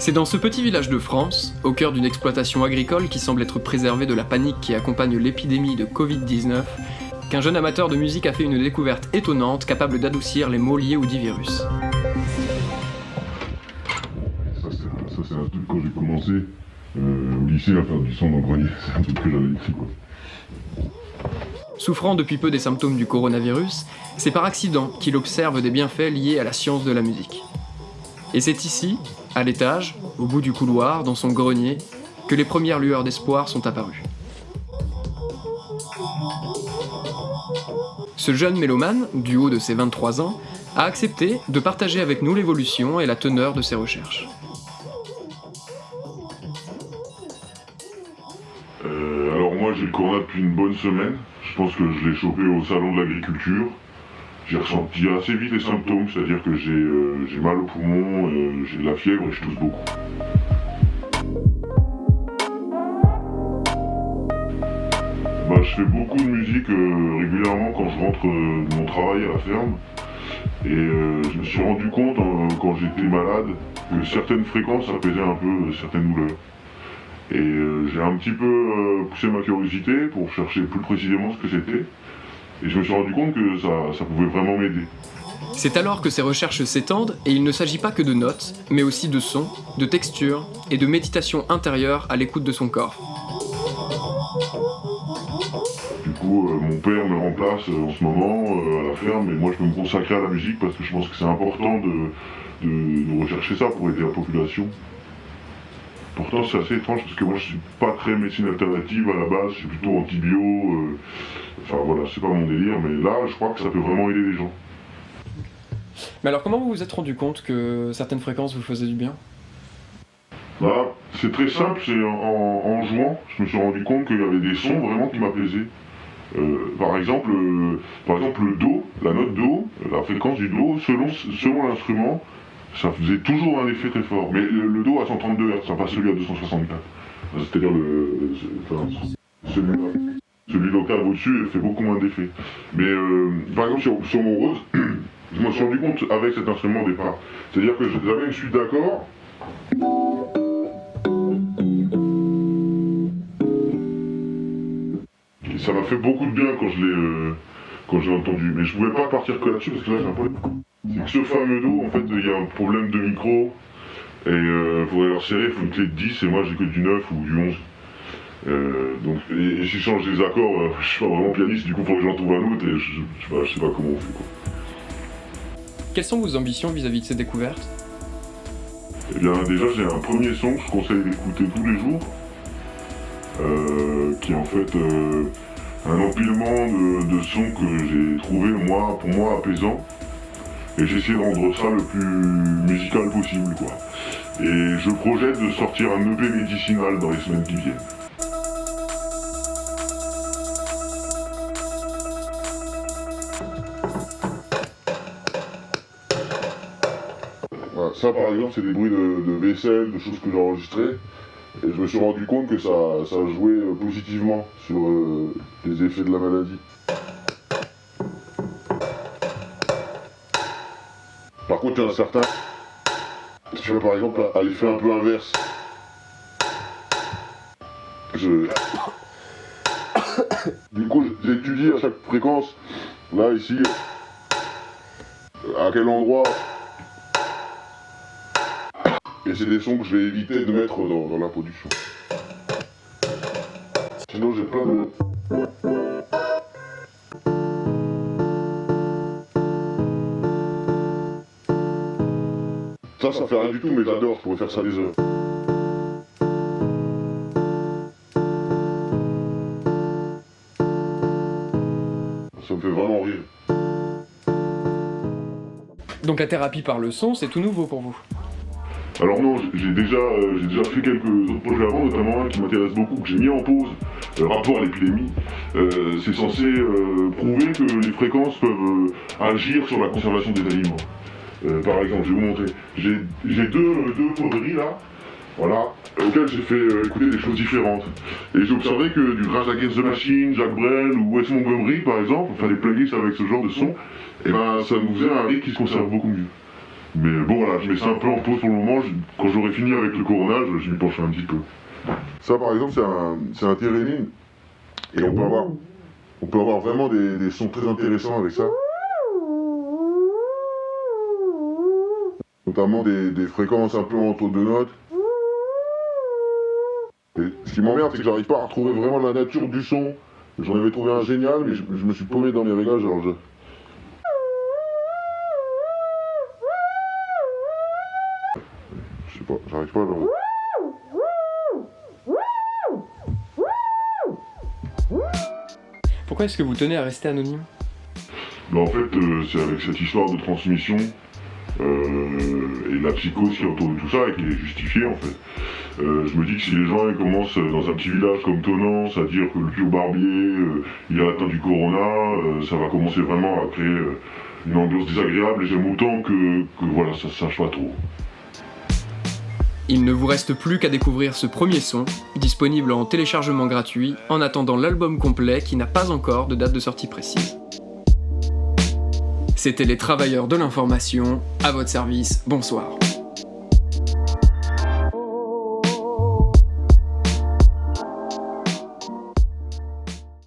C'est dans ce petit village de France, au cœur d'une exploitation agricole qui semble être préservée de la panique qui accompagne l'épidémie de Covid-19, qu'un jeune amateur de musique a fait une découverte étonnante capable d'adoucir les maux liés au dit virus. Ça c'est un truc quand j'ai commencé au lycée à faire du son dans le grenier, c'est un truc que j'avais écrit quoi. Souffrant depuis peu des symptômes du coronavirus, c'est par accident qu'il observe des bienfaits liés à la science de la musique. Et c'est ici, à l'étage, au bout du couloir, dans son grenier, que les premières lueurs d'espoir sont apparues. Ce jeune mélomane, du haut de ses 23 ans, a accepté de partager avec nous l'évolution et la teneur de ses recherches. Alors moi j'ai le corona depuis une bonne semaine, je pense que je l'ai chopé au salon de l'agriculture. J'ai ressenti assez vite les symptômes, c'est-à-dire que j'ai mal au poumon, j'ai de la fièvre et je tousse beaucoup. Je fais beaucoup de musique régulièrement quand je rentre de mon travail à la ferme. Et je me suis rendu compte quand j'étais malade que certaines fréquences apaisaient un peu certaines douleurs. Et j'ai un petit peu poussé ma curiosité pour chercher plus précisément ce que c'était. Et je me suis rendu compte que ça pouvait vraiment m'aider. C'est alors que ses recherches s'étendent et il ne s'agit pas que de notes, mais aussi de sons, de textures et de méditation intérieure à l'écoute de son corps. Du coup, mon père me remplace en ce moment à la ferme et moi je peux me consacrer à la musique parce que je pense que c'est important de rechercher ça pour aider la population. Pourtant c'est assez étrange parce que moi je suis pas très médecine alternative à la base, je suis plutôt anti-bio, enfin voilà, c'est pas mon délire, mais là je crois que ça peut vraiment aider les gens. Mais alors comment vous vous êtes rendu compte que certaines fréquences vous faisaient du bien ? C'est très simple, c'est en jouant, je me suis rendu compte qu'il y avait des sons vraiment qui m'apaisaient. Par exemple le Do, la note Do, la fréquence du Do, selon l'instrument, ça faisait toujours un effet très fort. Mais le Do à 132 Hz, pas celui à 264. C'est-à-dire celui local au-dessus fait beaucoup moins d'effet. Mais par exemple sur mon Rose, je m'en suis rendu compte avec cet instrument au départ. C'est-à-dire que j'avais une suite d'accords. Et ça m'a fait beaucoup de bien quand je l'ai entendu. Mais je pouvais pas partir que là-dessus parce que là j'ai un problème. C'est que ce fameux Do, en fait, il y a un problème de micro. Et faudrait leur serrer, il faut une clé de 10 et moi j'ai que du 9 ou du 11. Donc, et si je change les accords, je suis pas vraiment pianiste, du coup il faudrait que j'en trouve un autre et je sais pas comment on fait quoi. Quelles sont vos ambitions vis-à-vis de ces découvertes ? Eh bien déjà j'ai un premier son que je conseille d'écouter tous les jours, qui est en fait un empilement de sons que j'ai trouvé moi, pour moi apaisant. Et j'ai essayé de rendre ça le plus musical possible quoi. Et je projette de sortir un EP médicinal dans les semaines qui viennent. Voilà, ça par exemple c'est des bruits de vaisselle, de choses que j'ai enregistrées. Et je me suis rendu compte que ça jouait positivement sur les effets de la maladie. Par contre, il y en a certains, je par exemple, à l'effet un peu inverse. Du coup, j'ai étudié à chaque fréquence, là, ici, à quel endroit. Et c'est des sons que je vais éviter de mettre dans la production. Sinon, j'ai plein de... Ça fait rien du tout, mais j'adore, je pourrais faire ça des heures. Ça me fait vraiment rire. Donc la thérapie par le son, c'est tout nouveau pour vous ? Alors non, j'ai déjà fait quelques autres projets avant, notamment un qui m'intéresse beaucoup, que j'ai mis en pause, rapport à l'épidémie. C'est censé prouver que les fréquences peuvent agir sur la conservation des aliments. Par exemple, je vais vous montrer. J'ai deux poteries là, voilà, auxquelles j'ai fait écouter des choses différentes. Et j'ai observé que du Rage Against the Machine, Jacques Brel ou Wes Montgomery par exemple, enfin des playlists avec ce genre de son, et ben ça nous faisait un rythme qui se conserve beaucoup mieux. Mais bon voilà, je mets ça un peu en pause pour le moment. Quand j'aurai fini avec le coronage, je m'y pencherai un petit peu. Ça par exemple c'est un Theremin et on peut avoir vraiment des sons très intéressants avec ça. Notamment des fréquences un peu entre deux notes. Et ce qui m'emmerde, c'est que j'arrive pas à retrouver vraiment la nature du son. J'en avais trouvé un génial, mais je me suis paumé dans les réglages, alors je sais pas, j'arrive pas à le... Pourquoi est-ce que vous tenez à rester anonyme ? En fait, c'est avec cette histoire de transmission et la psychose qui entoure tout ça et qui est justifiée en fait. Je me dis que si les gens ils commencent dans un petit village comme Tonnance à dire que le Pio Barbier il a atteint du corona, ça va commencer vraiment à créer une ambiance désagréable et j'aime autant que voilà, ça sache pas trop. Il ne vous reste plus qu'à découvrir ce premier son, disponible en téléchargement gratuit, en attendant l'album complet qui n'a pas encore de date de sortie précise. C'était les travailleurs de l'information, à votre service, bonsoir.